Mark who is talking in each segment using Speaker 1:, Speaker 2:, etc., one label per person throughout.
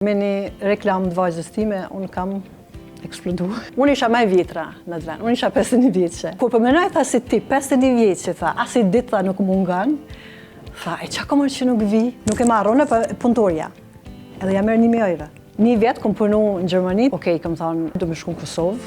Speaker 1: Me një reklam të vajzës time, unë kam eksplodu. Unë isha maj vjetra në të vend, unë isha 51 vjeqe. Kur përmenoj tha si ti, 51 vjeqe, tha, asi ditë tha nuk mungan, tha, e qa komër që nuk vi, nuk e marrone për punëtorja. Edhe ja merë 1.000 euro. Një vjetë kom punu në Gjermani, okej, kom thonë, du me shku në Kosovë.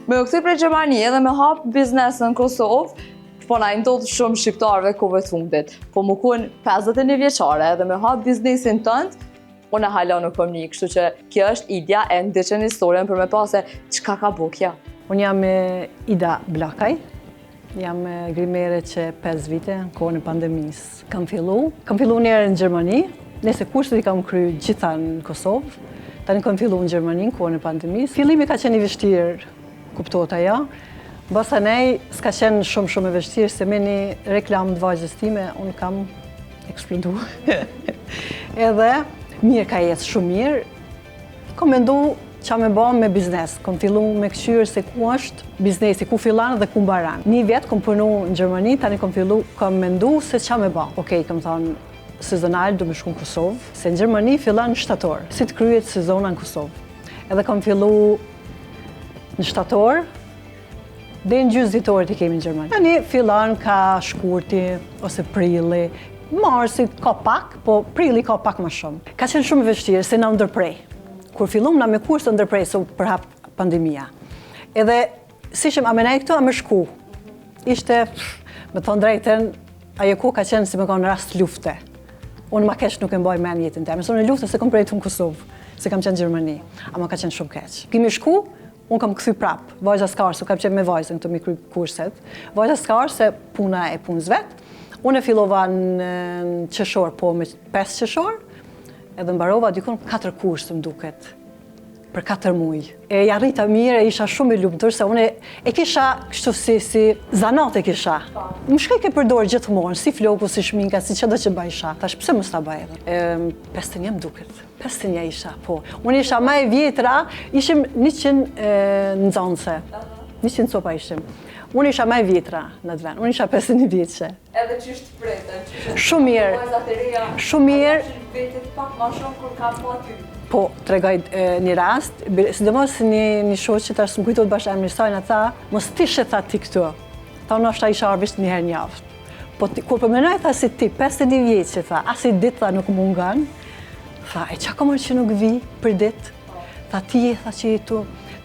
Speaker 2: Me u kthyer për Gjermani edhe me hap biznes në Kosovë, po na i ndodh shumë shqiptarëve kohëve të fundit. Po më kuën 51 vjeçare edhe me hap biznesin tënd, unë hala nuk kom një, kështu që kjo është Ida e ndiqen historien për me pa se çka ka bu kjo.
Speaker 1: Unë jam Ida Blakaj, jam grimere që 5 vite në kohën e pandemisë. Kam fillu njerë në Gjermani, nëse kushtet i kam kry gjitha në Kosovë, tani kam fillu në Gjermani në kohën e pandemisë. Fillimi ka qenë i vështirë, kuptohet ajo. Basa nej, s'ka qenë shumë e vështirë, se me një reklam të vajzës time, unë kam eksplodu. Edhe, mirë ka jetë shumë mirë, kom mendu qa me ba me biznes. Kom fillu me këqyrë se ku është biznesi, ku fillan dhe ku mbaran. Një vjetë kom punu në Gjermani, tani kom mendu se qa me ba. Okej, kom thonë, sezonal du me shku në Kosovë, se në Gjermani fillan në shtator, si të kryet sezona në Kosovë. Edhe kom fillu në shtator, dhe në gjysë ditorit i kemi në Gjermani. Tani fillan ka shkurti ose prilli, marsi ka pak, po prilli ka pak më shumë. Ka qenë shumë vështirë se na ndërprej. Kur fillum na me kurs të ndërprej, so për hap pandemia. Edhe si shem amenaj këto, a më shku. Ishte, me thonë drejten, ajo ku ka qenë si me konë rast lufte. Unë ma keq nuk e mbaj men jetën te. Mësone lufte se kom prejtu në Kosovë, se kam qenë Gjermani. Ama ka qenë shumë keq. Kimi shku, unë kam këthy prap, vajza s'karë, kam qenë me vajzën të mi kry kurset. Vajza s'karë se puna e punës vetë. Unë e fillova në qeshor, po me 5 qeshor, edhe mbarova dikon 4 kurs të mduket, për 4 muj. E jarrita mirë, isha shumë i lumtur, se unë e kisha kështu si zanat e kisha. Më shkoj ke përdor gjithmonë, si floku, si shminka, si çdo që bajsha. Tash pse mos ta bëj edhe? 51 mduket. 51 isha, po. Unë isha më e vjetra, ishim 100 nxënëse. 100 copa ishim. Unë isha më e vjetra në të vend. Unë isha 51 vjeçe.
Speaker 2: Edhe çish të pretën.
Speaker 1: Shumë mirë. Shumë mirë.
Speaker 2: Vetet pak më shumë kur ka po aty.
Speaker 1: Po, të regoj një rast, sidomos një shoqë që tash më kujtot bashkë emri sajnë, tha, mos tishe tha ti këtu. Tha, unë ashta isha arvisht një herë njavë. Po, kur përmenoj tha si ti, 51 vjeqë, tha, asi ditë tha nuk mungan, tha, e qa komër që nuk vi për ditë? Tha, ti je, tha që je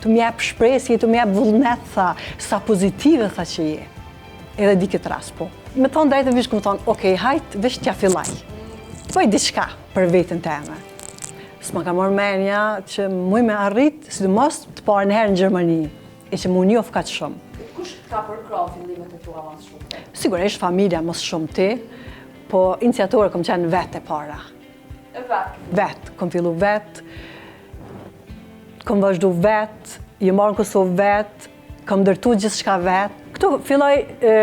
Speaker 1: tu mjep shpresje, tu mjep vullnet, tha, sa pozitive, tha që je. Edhe di këtë rast, po. Me thonë drejtë vishë këmë thonë, okej, hajtë, vish t'ja fillaj. Poj diçka për vetën teme. S'ma ka morë menja që muj me arrit, sidomos të parë në herë në Gjermani, e që mu njof ka të shumë.
Speaker 2: Kush ka përkra fillimet e tua mas shumë?
Speaker 1: Sigurisht, familja mos shumë ti, po iniciatore kom qenë vetë e para.
Speaker 2: E vetë?
Speaker 1: Vetë, kom fillu vetë, kom vazhdu vetë, jë marë në Kosovë vetë, kom dërtu gjithë shka vetë. Këtu filloj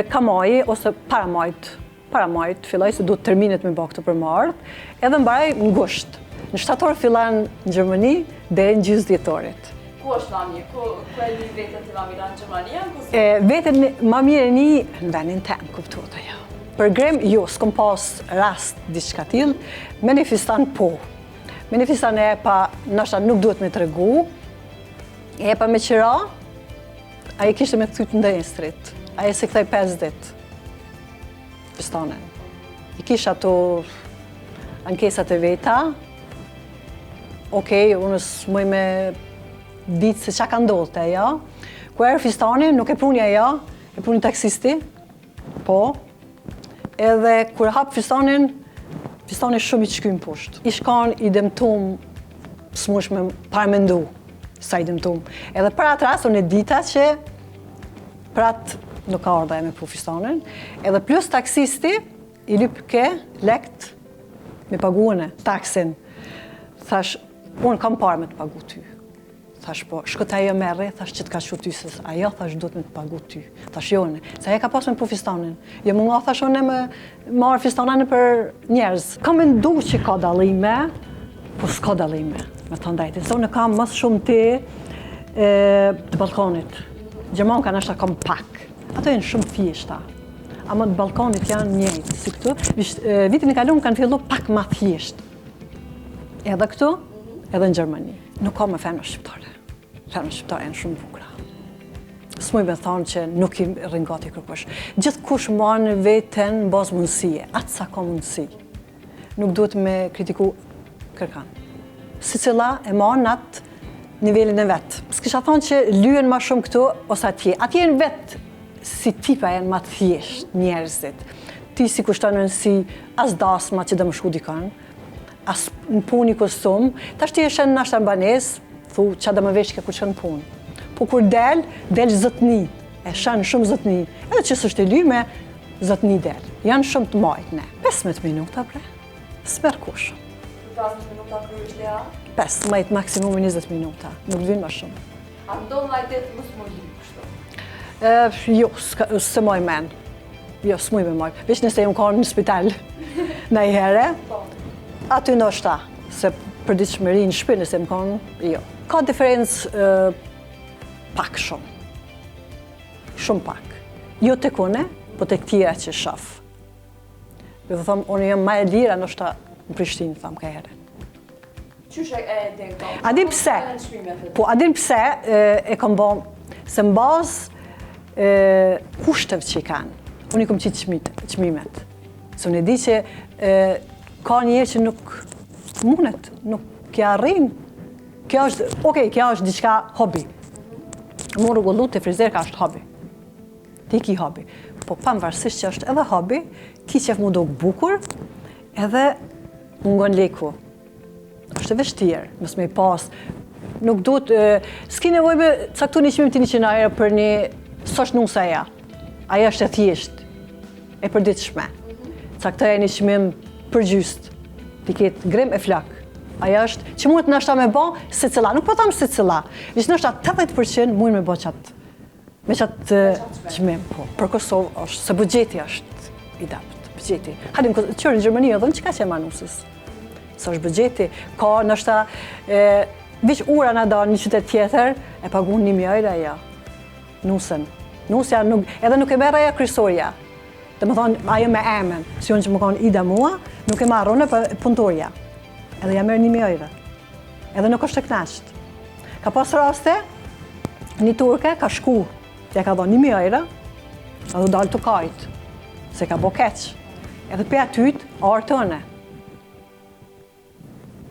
Speaker 1: kamaji ose paramajt, filloj se du të terminet me ba këtu për marrë, edhe mbaraj në gushtë. Në shtator fillan në Gjermani dhe në gjysë djetorit.
Speaker 2: Ku është ma mirë? Ku e një vetën të ma mirë në Gjermania?
Speaker 1: Vetën ma mirë e një në venin tem, kuptuat ajo. Për grem, jo, s'kom pas rast diçka t'il, manifestan po. Manifestan e pa, nështë nuk duhet me të regu, e pa me qira, a i kishte me këthyt në dënstrit, a i se këthej 5 dit, fistanen. I kisha ato ankesat e veta, okej, unë s'muj me ditë se qa ka ndodhte, ja. Ku erë fistani, nuk e prunja ja, e pruni taksisti, po. Edhe kur hap fistanin, fistani shumë i qkym poshtë. I shkan i dëmtum, s'mush me paramendu sa i dëmtum. Edhe për atë rast, unë e dita që për atë nuk ka ardha e me pru fistanin. Edhe plus taksisti, i lyp ke lekt me paguane, taksin. Thash, unë kam parë me të pagu ty. Thash, po, shkët ajo merre, thash që të ka shu ty, se ajo, thash, duhet me të pagu ty. Thash, jone, se ajo ka pas me pru fistanin. Jo më nga, thash, unë me marë fistanin për njerëz. Kam mendu që ka dalime, po s'ka dalime, me të ndajti. Se unë kam mas shumë ti të balkonit. Gjerman ka nështë kam pak. Ato jenë shumë fjeshta. ama të Ballkanit janë njëjtë si këtu. Vitin e kaluar kanë filluar pak më thjesht. Edhe këtu, edhe në Gjermani. Nuk ka më femra shqiptare. Femra shqiptare janë shumë bukura. S'muj me thonë që nuk i rringati kërkush. Gjithkush marrë veten në bazë mundësie, atë sa ka mundësi. Nuk duhet me kritiku kërkan. Secila e marrë në atë nivelin e vetë. S'kisha thonë që lyen ma shumë këtu ose atje. Atje në vetë si tipa janë ma thjesht njerëzit. Ti si kushtonën si as dasma që dhe më shku dikon, as në puni kostum, tash ti e shenë nashtë ambanes, thu që dhe më vesh ke kur që në punë. Po kur del zëtni, e shenë shumë zëtni, edhe që s'është e lyme, zëtni del. Janë shumë të majtë ne. 15 minuta bre, s'mer kush.
Speaker 2: 15 minuta kryesh Lea?
Speaker 1: 15, maksimum 20 minuta, nuk vinë ma shumë.
Speaker 2: A ndonë lajtet mos më lyp kështu?
Speaker 1: Jo, se moj men. Jo, s'muj me moj. Vesh nëse jam kanë në spital në i here, aty ndoshta, se për ditë shmëri në shpi nëse më kanë, jo. Ka diferencë pak shumë. Shumë pak. Jo të kone, po të këtira që shaf. Dhe thëmë, unë jam ma e lira ndoshta në Prishtinë, thëmë ka here.
Speaker 2: Qysh e din ka?
Speaker 1: A din pse? Po, a din pse e kam bo, se në bazë kushtëve që i kanë, unë i kom qitë qmimet. Se unë e di që ka njerë që nuk mundet, nuk kja rrinë. Kjo është diçka hobi. Mu rrugullu të frizer ka është hobi. Ti ki hobi. Po pavarësisht që është edhe hobi, ki qef mu do bukur, edhe mungon leku. është e vështirë, mos me pas. Nuk duhet, s'ki nevoj me caktu një qmim të 100 euro për një sosh nusaja. Aja është e thjesht, e përditshme. Caktoja një qmim përgjyst, t'i ketë grem e flak. Aja është, që mund të nështa me ba se cila, nuk po thamë se cila. Vishë nështa 80% mund me ba qatë, me qatë qmim. Po, për Kosovë është, se bugjeti është i dapt, bugjeti. Hadim qërë në Gjermani edhe në qëka që e manusës. Së është bugjeti, ka nështa, vish ura në da një qytet tjetër, e pagun 1.000 euro aja, nusën. Nusja edhe nuk e merr aja kryesorja. Dhe më thonë, ajo me emen, si unë që më konë ida mua, nuk e marrë unë për punëtorja. Edhe ja merr 1.000 euro. Edhe nuk është të knaqët. Ka pas raste, një turke ka shku, ja ka dhonë 1.000 euro, edhe dalë të kajtë, se ka bo keqë. Edhe për atyt, arë të one.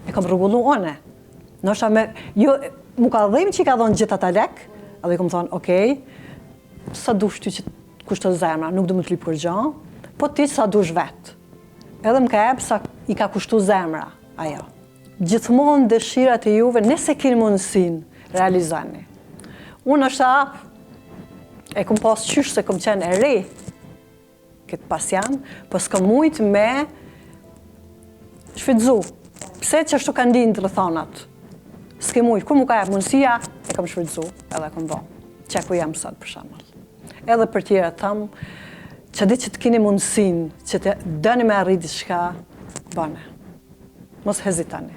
Speaker 1: E kam rregullu one. Nështë me, jo, mu ka dhejmë që i ka dhonë gjitha ta lek, edhe i kom thonë, okej, sa dush ty që kushtot zemra, nuk du më të lypë kur gjanë, po ti sa dush vetë. Edhe më ka ebë sa i ka kushtu zemra, ajo. Gjithmonë dëshirat e juve, nëse keni mundësin, realizani. Unë është e kom pas qysh se kom qenë e re, këtë pasjan, po s'kom mujt me shfridzu. Pse që ashtu kanë dinë të rëthonat? S'ke mujt, kur mu ka ebë mundësia, e kom shfridzu, edhe kom bo. Që ku jam sot për shembull. Edhe për tjera thamë, që di që të keni mundësin, që të dëni me arrit diçka, bane. Mos hezitani.